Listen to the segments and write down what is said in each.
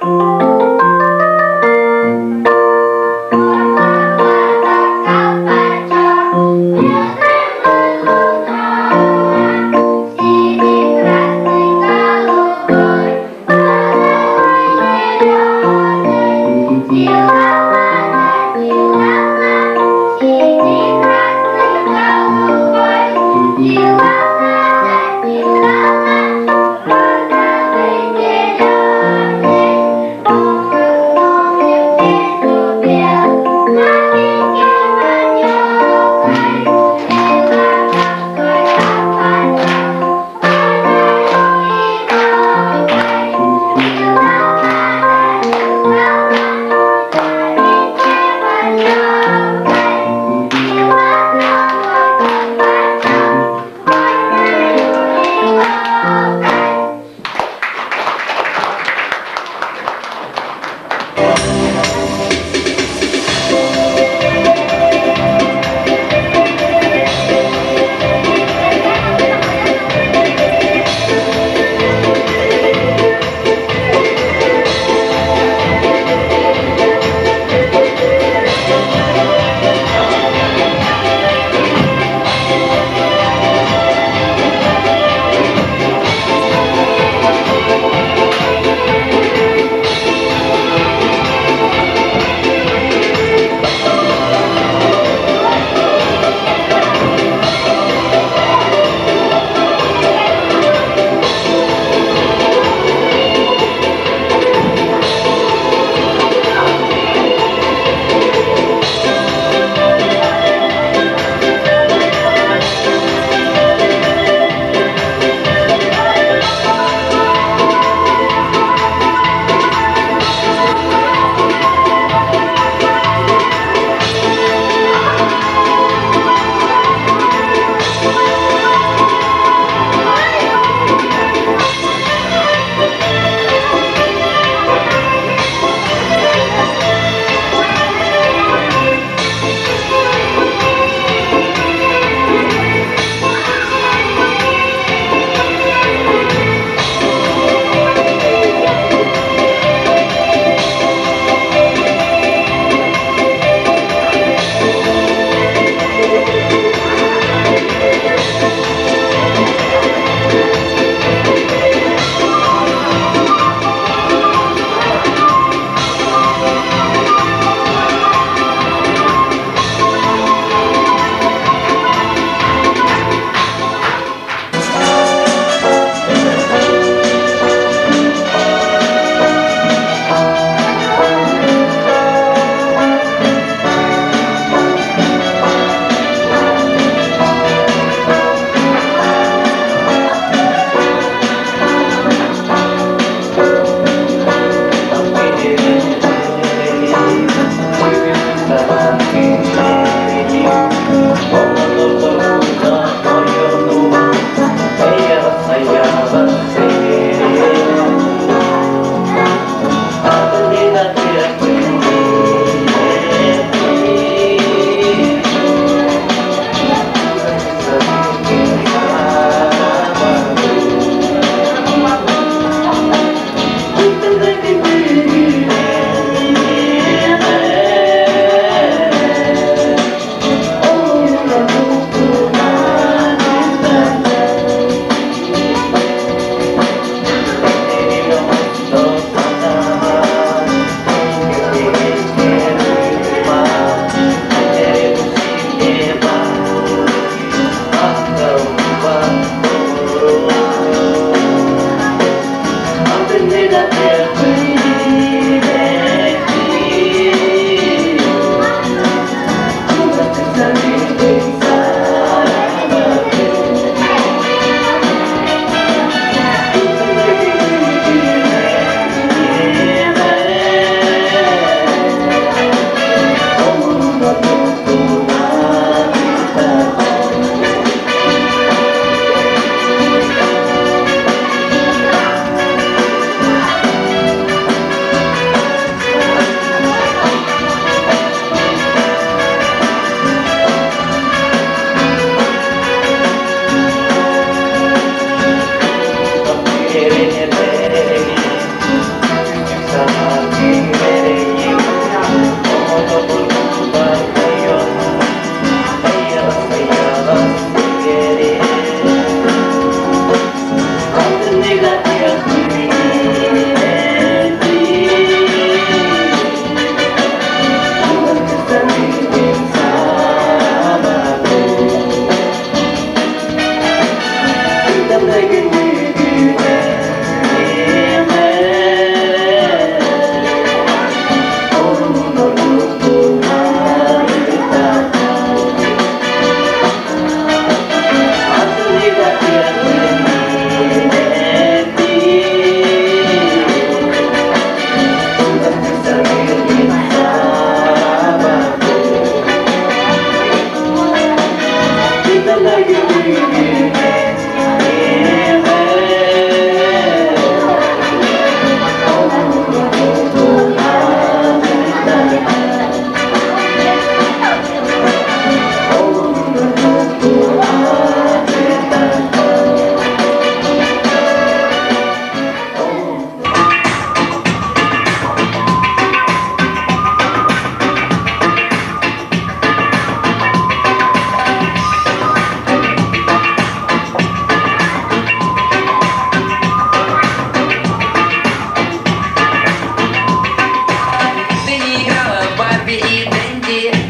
Синий красный голубой,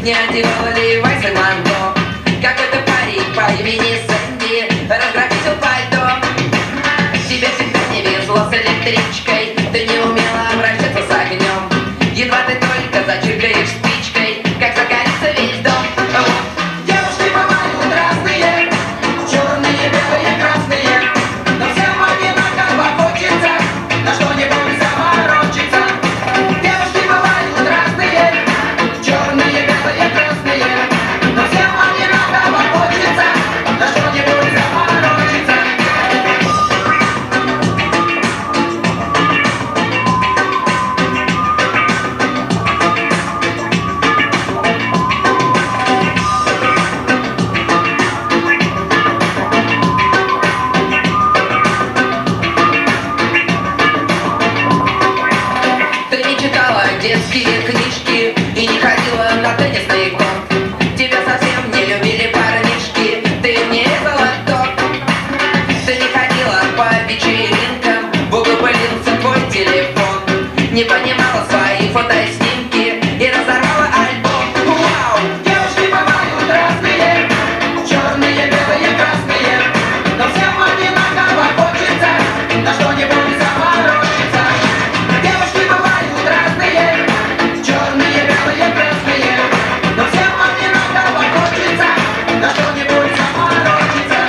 Не одевала Левайс и манто. Какой-то парень по имени Сэнди разграфитил пальто. Тебе всегда не везло с электричкой, ты не умела обращаться с огнем. Едва ты только зачиркаешь спичкой, как загорится весь дом. Девушки бывают разные, черные, белые, красные, но всем одинаково хочется на что-нибудь заморочиться. Девушки бывают разные, черные, белые, красные, но всем одинаково хочется на что-нибудь заморочиться. Ты не читала детские книжки и не ходила на теннисный корт. Тебя совсем не любили парнишки, ты не золоток. Ты не ходила по вечеринкам, в углу пылился твой телефон. Не понимала свои фотоснимки и разорвала альбом. Вау! Девушки бывают разные, черные, белые, красные, но всем одинаково хочется на что-нибудь заморочиться. Девушки бывают разные, черные, белые, красные, но всем одинаково хочется на что-нибудь заморочиться.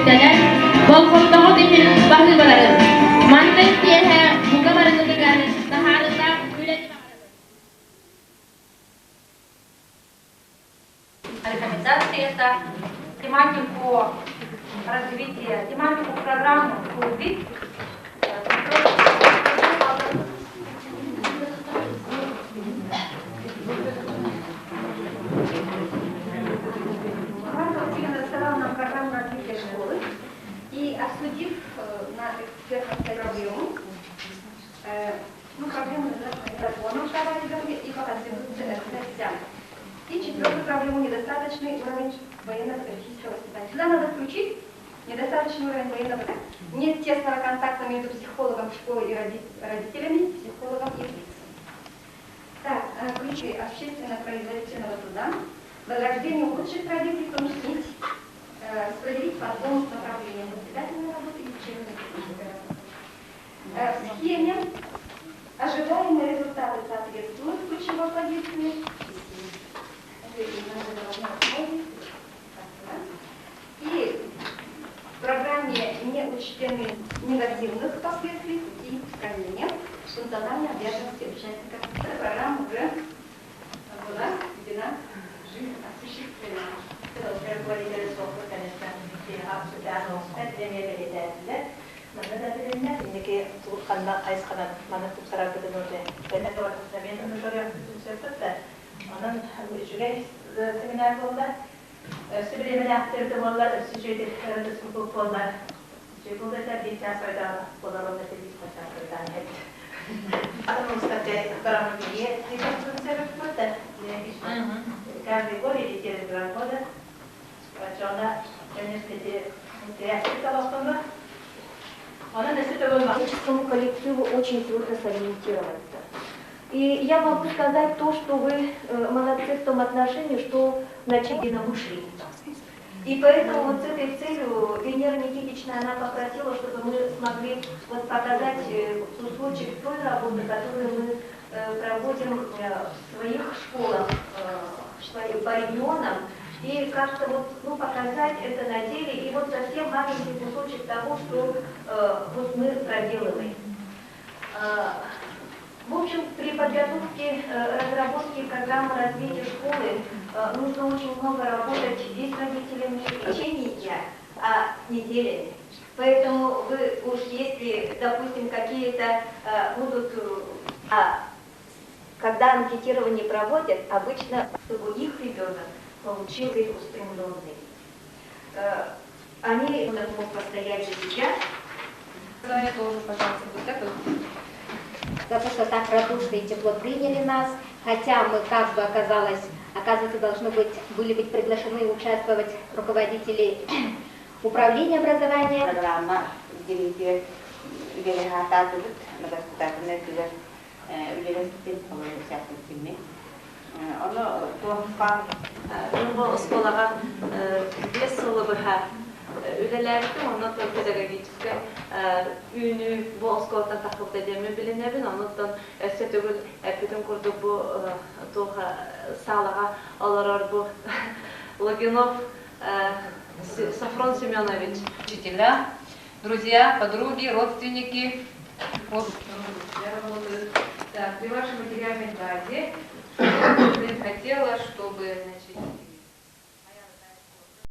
Ülkeler, Bolfon'da demin bahri vararım. Mantık diye bu kamarını beganı, Sahara'da üleci vararım. Рекомендации это тематику развития, тематику программы УВИД. Программу развития школы и обсудив на экспертном проблему, проблему законов и по конституциям. И четвертую проблему — недостаточный уровень военно-патриотического воспитания. Сюда надо включить недостаточный уровень военного воспитания. Нет тесного контакта между психологом школы и родителями, психологом и лицом. Так, ключи общественно-производительного труда, возрождение лучших традиций, поместить, распределить по двум направлениям: воспитательной работы и учебной работы. В схеме ожидаемые результаты соответствуют ключевой позиции. И в программе не учтены негативных последствий и устранения функциональной обязанности участников. Эта программа уже была введена в жизнь, осуществлена. Rukovallitere sohbet tanıştığım Aksu'dan olsun, demeye belirlediler. Bana da bilinmez. Şimdiki Turkan'la Kayskan'ın bana tutsarak gidin orada. Ben de ortasında ben onu şöyle söyleyip de onun ücret seminerlerinde sübirimi yaptırdım. Onlar sücredir, sınıf kollar. Burada da bir tane sayıda olalım da bir başarıdan hep. Adam ustaca karanlık bir yer. Hepsini sebep burada. Каждый год или через 2 года врачона университете Казахстана. Она носит Этому коллективу очень трудно сориентироваться. И я могу сказать то, что вы молодцы в том отношении, что начали на мышление. И поэтому вот с этой целью Венера Никитична, она попросила, чтобы мы смогли вот показать кусочек той работы, которую мы проводим в своих школах по регионам, и как-то вот, показать это на деле, и вот совсем маленький кусочек того, что вот мы проделываем. В общем, при подготовке, разработке программы развития школы нужно очень много работать и с родителями, в течение дня, а неделями. Поэтому вы уж если, допустим, какие-то будут... Когда анкетирование проводят, обычно, чтобы их ребенок получил устремленный. Они могут постоять за себя. Я тоже, пожалуйста, вот это. За то, что так радушно и тепло приняли нас, хотя мы, как бы оказывается, должны были быть приглашены участвовать руководители управления образования. Программа директор университет участниками. Оно туапка bu skolaga 5 yılı bıha üyelerdi, ondan sonra pedagogический ünü bu skoldan takip edemi bilinebin, ondan setugul bütün kurdu bu toha sağlığa alarar bu Логинов Сафрон Семенович. Учителя, друзья, подруги, родственники. Вот, я работаю. Так, при вашей материальной базе я бы хотела, чтобы